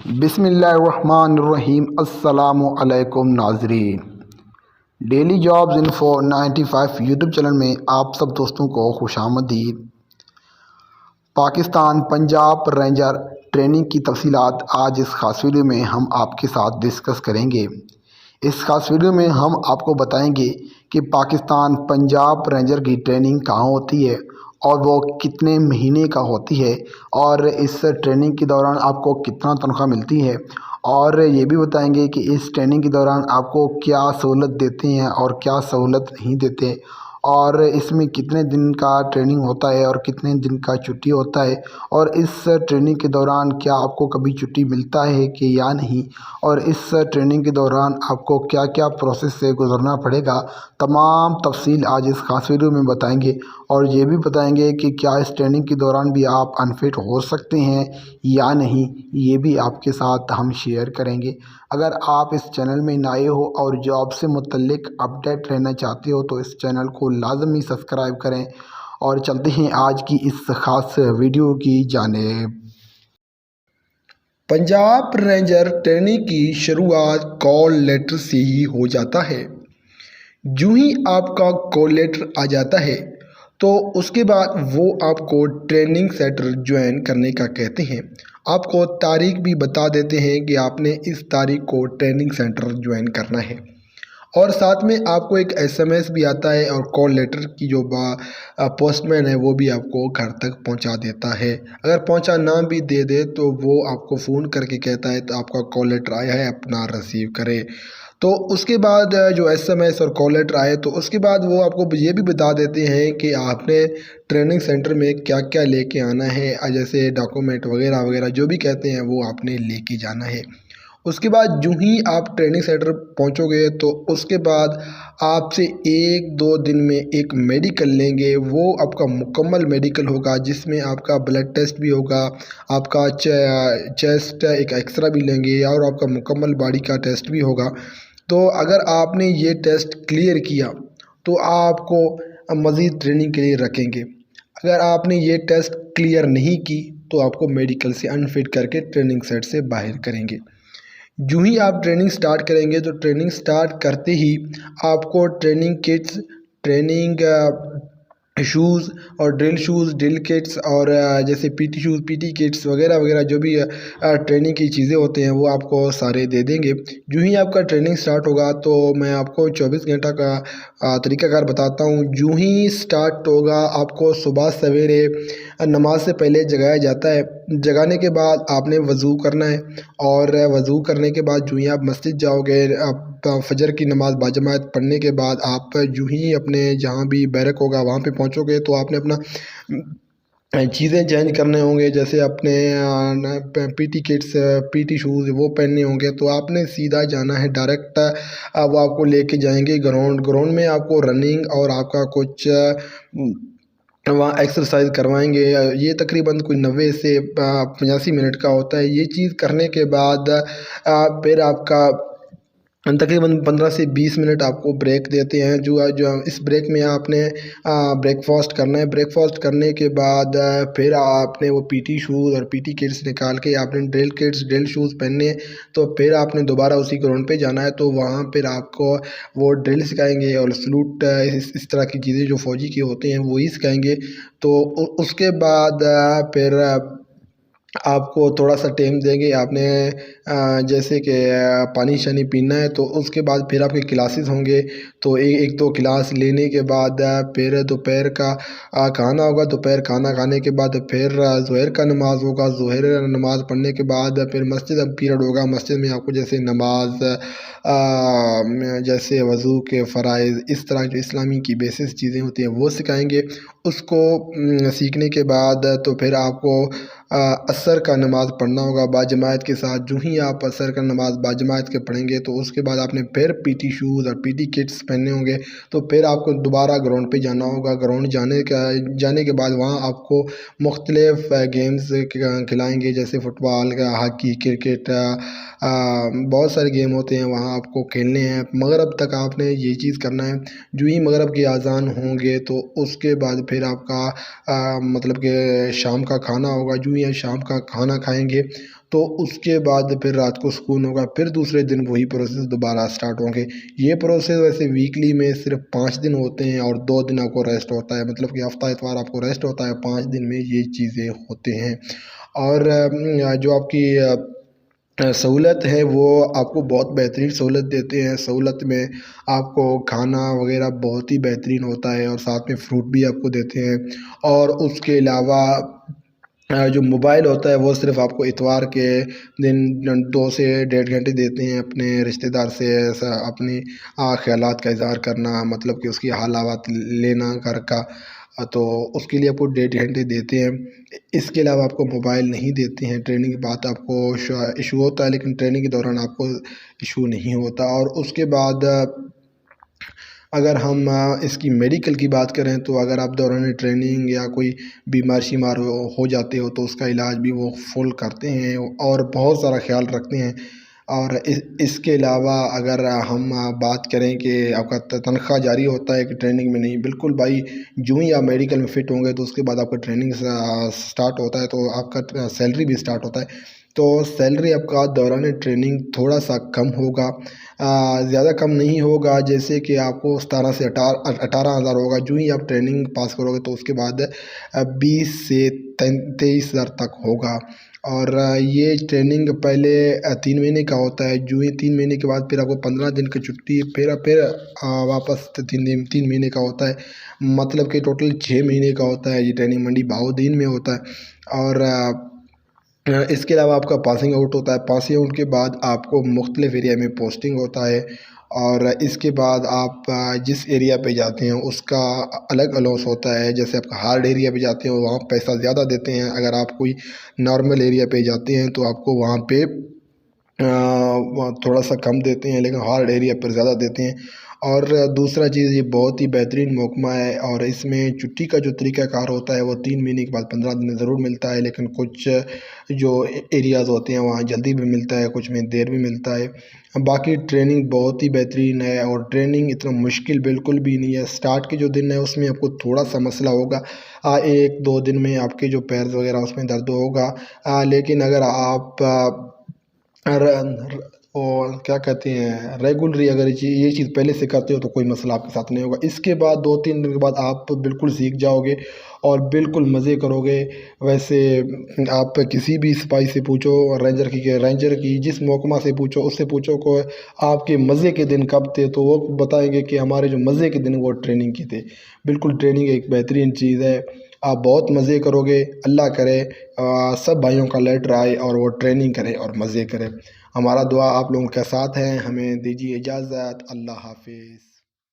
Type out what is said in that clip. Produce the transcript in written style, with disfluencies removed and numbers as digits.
بسم اللہ الرحمن الرحیم۔ السلام علیکم ناظرین، daily jobs info 95 YouTube channel میں آپ سب دوستوں کو خوش آمدید۔ پاکستان پنجاب رینجر ٹریننگ کی تفصیلات آج اس خاص ویڈیو میں ہم آپ کے ساتھ ڈسکس کریں گے۔ اس خاص ویڈیو میں ہم آپ کو بتائیں گے کہ پاکستان پنجاب رینجر کی ٹریننگ کہاں ہوتی ہے اور وہ کتنے مہینے کا ہوتی ہے، اور اس ٹریننگ کے دوران آپ کو کتنا تنخواہ ملتی ہے، اور یہ بھی بتائیں گے کہ اس ٹریننگ کے دوران آپ کو کیا سہولت دیتے ہیں اور کیا سہولت نہیں دیتے، اور اس میں کتنے دن کا ٹریننگ ہوتا ہے اور کتنے دن کا چھٹی ہوتا ہے، اور اس ٹریننگ کے دوران کیا آپ کو کبھی چھٹی ملتا ہے کہ یا نہیں، اور اس ٹریننگ کے دوران آپ کو کیا کیا پروسیس سے گزرنا پڑے گا، تمام تفصیل آج اس خاص ویڈیو میں بتائیں گے۔ اور یہ بھی بتائیں گے کہ کیا اس ٹریننگ کے دوران بھی آپ انفٹ ہو سکتے ہیں یا نہیں، یہ بھی آپ کے ساتھ ہم شیئر کریں گے۔ اگر آپ اس چینل میں نئے ہو اور جاب سے متعلق اپڈیٹ رہنا چاہتے ہو تو اس چینل کو لازمی سبسکرائب کریں، اور چلتے ہیں آج کی اس خاص ویڈیو کی جانب۔ پنجاب رینجر ٹریننگ کی شروعات کال لیٹر سے ہی ہو جاتا ہے۔ جو ہی آپ کا کال لیٹر آ جاتا ہے تو اس کے بعد وہ آپ کو ٹریننگ سینٹر جوائن کرنے کا کہتے ہیں۔ آپ کو تاریخ بھی بتا دیتے ہیں کہ آپ نے اس تاریخ کو ٹریننگ سینٹر جوائن کرنا ہے، اور ساتھ میں آپ کو ایک SMS بھی آتا ہے، اور کال لیٹر کی جو پوسٹ مین ہے وہ بھی آپ کو گھر تک پہنچا دیتا ہے۔ اگر پہنچا نہ بھی دے دے تو وہ آپ کو فون کر کے کہتا ہے تو آپ کا کال لیٹر آیا ہے، اپنا ریسیو کرے۔ تو اس کے بعد جو SMS اور کال لیٹر آئے تو اس کے بعد وہ آپ کو یہ بھی بتا دیتے ہیں کہ آپ نے ٹریننگ سینٹر میں کیا کیا لے کے آنا ہے، جیسے ڈاکومنٹ وغیرہ وغیرہ جو بھی کہتے ہیں وہ آپ نے لے کے جانا ہے۔ اس کے بعد جو ہی آپ ٹریننگ سینٹر پہنچو گے تو اس کے بعد آپ سے 1-2 دن میں ایک میڈیکل لیں گے۔ وہ آپ کا مکمل میڈیکل ہوگا جس میں آپ کا بلڈ ٹیسٹ بھی ہوگا، آپ کا چیسٹ ایک ایکسرا بھی لیں گے، اور آپ کا مکمل باڈی کا ٹیسٹ بھی ہوگا۔ تو اگر آپ نے یہ ٹیسٹ کلیئر کیا تو آپ کو مزید ٹریننگ کے لیے رکھیں گے۔ اگر آپ نے یہ ٹیسٹ کلیئر نہیں کی تو آپ کو میڈیکل سے انفٹ کر کے ٹریننگ سیٹ سے باہر کریں گے۔ جو ہی آپ ٹریننگ سٹارٹ کریں گے تو ٹریننگ سٹارٹ کرتے ہی آپ کو ٹریننگ کٹس، ٹریننگ شوز اور ڈرل کٹس، اور جیسے PT شوز، PT کٹس وغیرہ وغیرہ جو بھی ٹریننگ کی چیزیں ہوتے ہیں وہ آپ کو سارے دے دیں گے۔ جو ہی آپ کا ٹریننگ سٹارٹ ہوگا تو میں آپ کو 24 گھنٹہ کا طریقہ کار بتاتا ہوں۔ جو ہی سٹارٹ ہوگا آپ کو صبح سویرے نماز سے پہلے جگایا جاتا ہے۔ جگانے کے بعد آپ نے وضو کرنا ہے، اور وضو کرنے کے بعد جو ہی آپ مسجد جاؤ گے، فجر کی نماز باجماعت پڑھنے کے بعد آپ جو ہی اپنے جہاں بھی بیرک ہوگا وہاں پہ پہنچو گے تو آپ نے اپنا چیزیں چینج کرنے ہوں گے، جیسے اپنے PT کٹس، PT شوز وہ پہننے ہوں گے، تو آپ نے سیدھا جانا ہے ڈائریکٹ، وہ آپ کو لے کے جائیں گے گراؤنڈ میں آپ کو رننگ اور آپ کا کچھ وہاں ایکسرسائز کروائیں گے۔ یہ تقریباً کوئی 90 سے 85 منٹ کا ہوتا ہے۔ یہ چیز کرنے کے بعد پھر آپ کا تقریباً 15 سے 20 منٹ آپ کو بریک دیتے ہیں۔ جو اس بریک میں آپ نے بریک فاسٹ کرنا ہے۔ بریک فاسٹ کرنے کے بعد پھر آپ نے وہ PT شوز اور PT کٹس نکال کے آپ نے ڈرل شوز پہننے، تو پھر آپ نے دوبارہ اسی گراؤنڈ پہ جانا ہے، تو وہاں پھر آپ کو وہ ڈرل سکھائیں گے اور سلوٹ، اس طرح کی چیزیں جو فوجی کی ہوتے ہیں وہی سکھائیں گے۔ تو اس کے بعد پھر آپ کو تھوڑا سا ٹائم دیں گے، آپ نے جیسے کہ پانی شانی پینا ہے، تو اس کے بعد پھر آپ کے کلاسز ہوں گے۔ تو 1-2 کلاس لینے کے بعد پھر دوپہر کا کھانا ہوگا۔ دوپہر کھانا کھانے کے بعد پھر ظہر کا نماز ہوگا۔ ظہر نماز پڑھنے کے بعد پھر مسجد پیریڈ ہوگا۔ مسجد میں آپ کو جیسے نماز، جیسے وضو کے فرائض، اس طرح جو اسلامی کی بیسس چیزیں ہوتی ہیں وہ سکھائیں گے۔ اس کو سیکھنے کے بعد تو پھر آپ کو عصر کا نماز پڑھنا ہوگا باجماعت کے ساتھ۔ جو ہی آپ عصر کا نماز باجماعت کے پڑھیں گے تو اس کے بعد آپ نے پھر PT شوز اور PT کٹس پہننے ہوں گے، تو پھر آپ کو دوبارہ گراؤنڈ پہ جانا ہوگا۔ گراؤنڈ جانے کے بعد وہاں آپ کو مختلف گیمز کھلائیں گے، جیسے فٹ بال، ہاکی، کرکٹ، بہت سارے گیم ہوتے ہیں وہاں آپ کو کھیلنے ہیں۔ مغرب تک آپ نے یہ چیز کرنا ہے۔ جو ہی مغرب کی اذان ہوں گے تو اس کے بعد پھر آپ کا مطلب کہ شام کا کھانا ہوگا۔ جو ہی شام کا کھانا کھائیں گے تو اس کے بعد پھر رات کو سکون ہوگا، پھر دوسرے دن وہی پروسیس دوبارہ سٹارٹ ہوں گے۔ یہ پروسیس ویسے ویکلی میں صرف 5 دن ہوتے ہیں اور 2 دن آپ کو ریسٹ ہوتا ہے، مطلب کہ ہفتہ اتوار آپ کو ریسٹ ہوتا ہے، 5 دن میں یہ چیزیں ہوتے ہیں۔ اور جو آپ کی سہولت ہے وہ آپ کو بہت بہترین سہولت دیتے ہیں۔ سہولت میں آپ کو کھانا وغیرہ بہت ہی بہترین ہوتا ہے اور ساتھ میں فروٹ بھی آپ کو دیتے ہیں۔ اور اس کے علاوہ جو موبائل ہوتا ہے وہ صرف آپ کو اتوار کے دن 2 سے 1.5 گھنٹے دیتے ہیں اپنے رشتہ دار سے اپنی خیالات کا اظہار کرنا، مطلب کہ اس کی حال احوال لینا گھر کا، تو اس کے لیے آپ کو 1.5 گھنٹے دیتے ہیں۔ اس کے علاوہ آپ کو موبائل نہیں دیتے ہیں۔ ٹریننگ کے بعد آپ کو ایشو ہوتا ہے، لیکن ٹریننگ کے دوران آپ کو ایشو نہیں ہوتا۔ اور اس کے بعد اگر ہم اس کی میڈیکل کی بات کریں تو اگر آپ دوران ٹریننگ یا کوئی بیمار شمار ہو جاتے ہو تو اس کا علاج بھی وہ فل کرتے ہیں اور بہت سارا خیال رکھتے ہیں۔ اور اس کے علاوہ اگر ہم بات کریں کہ آپ کا تنخواہ جاری ہوتا ہے کہ ٹریننگ میں نہیں، بالکل بھائی، جو ہی آپ میڈیکل میں فٹ ہوں گے تو اس کے بعد آپ کا ٹریننگ سٹارٹ ہوتا ہے تو آپ کا سیلری بھی سٹارٹ ہوتا ہے۔ تو سیلری آپ کا دوران ٹریننگ تھوڑا سا کم ہوگا، زیادہ کم نہیں ہوگا، جیسے کہ آپ کو 17 سے 18,000 ہوگا۔ جو ہی آپ ٹریننگ پاس کرو گے تو اس کے بعد 20 سے 23,000 تک ہوگا۔ اور یہ ٹریننگ پہلے 3 مہینے کا ہوتا ہے، جو ہی 3 مہینے کے بعد پھر آپ کو 15 دن کی چھٹی، پھر واپس 3 مہینے کا ہوتا ہے، مطلب کہ ٹوٹل 6 مہینے کا ہوتا ہے یہ ٹریننگ۔ منڈی بہاؤدین میں ہوتا ہے۔ اور اس کے علاوہ آپ کا پاسنگ آؤٹ ہوتا ہے۔ پاسنگ آؤٹ کے بعد آپ کو مختلف ایریا میں پوسٹنگ ہوتا ہے، اور اس کے بعد آپ جس ایریا پہ جاتے ہیں اس کا الگ الاؤنس ہوتا ہے۔ جیسے آپ کا ہارڈ ایریا پہ جاتے ہیں وہاں پیسہ زیادہ دیتے ہیں، اگر آپ کوئی نارمل ایریا پہ جاتے ہیں تو آپ کو وہاں پہ تھوڑا سا کم دیتے ہیں، لیکن ہارڈ ایریا پر زیادہ دیتے ہیں۔ اور دوسرا چیز، یہ بہت ہی بہترین محکمہ ہے، اور اس میں چھٹی کا جو طریقہ کار ہوتا ہے وہ 3 مہینے کے بعد 15 دن میں ضرور ملتا ہے، لیکن کچھ جو ایریاز ہوتے ہیں وہاں جلدی بھی ملتا ہے، کچھ میں دیر بھی ملتا ہے۔ باقی ٹریننگ بہت ہی بہترین ہے، اور ٹریننگ اتنا مشکل بالکل بھی نہیں ہے۔ سٹارٹ کے جو دن ہے اس میں آپ کو تھوڑا سا مسئلہ ہوگا، 1-2 دن میں آپ کے جو پیر وغیرہ اس میں درد ہوگا، لیکن اگر آپ اور کیا کہتے ہیں ریگولری اگر یہ چیز پہلے سے کرتے ہو تو کوئی مسئلہ آپ کے ساتھ نہیں ہوگا۔ اس کے بعد 2-3 دن کے بعد آپ بالکل سیکھ جاؤ گے اور بالکل مزے کرو گے۔ ویسے آپ کسی بھی سپاہی سے پوچھو، رینجر کی جس محکمہ سے پوچھو، اس سے پوچھو کہ آپ کے مزے کے دن کب تھے، تو وہ بتائیں گے کہ ہمارے جو مزے کے دن وہ ٹریننگ کی تھے۔ بالکل ٹریننگ ایک بہترین چیز ہے، آپ بہت مزے کرو گے۔ اللہ کرے سب بھائیوں کا لیٹر آئے اور وہ ٹریننگ کرے اور مزے کرے۔ ہمارا دعا آپ لوگوں کے ساتھ ہے۔ ہمیں دیجیے اجازت۔ اللہ حافظ۔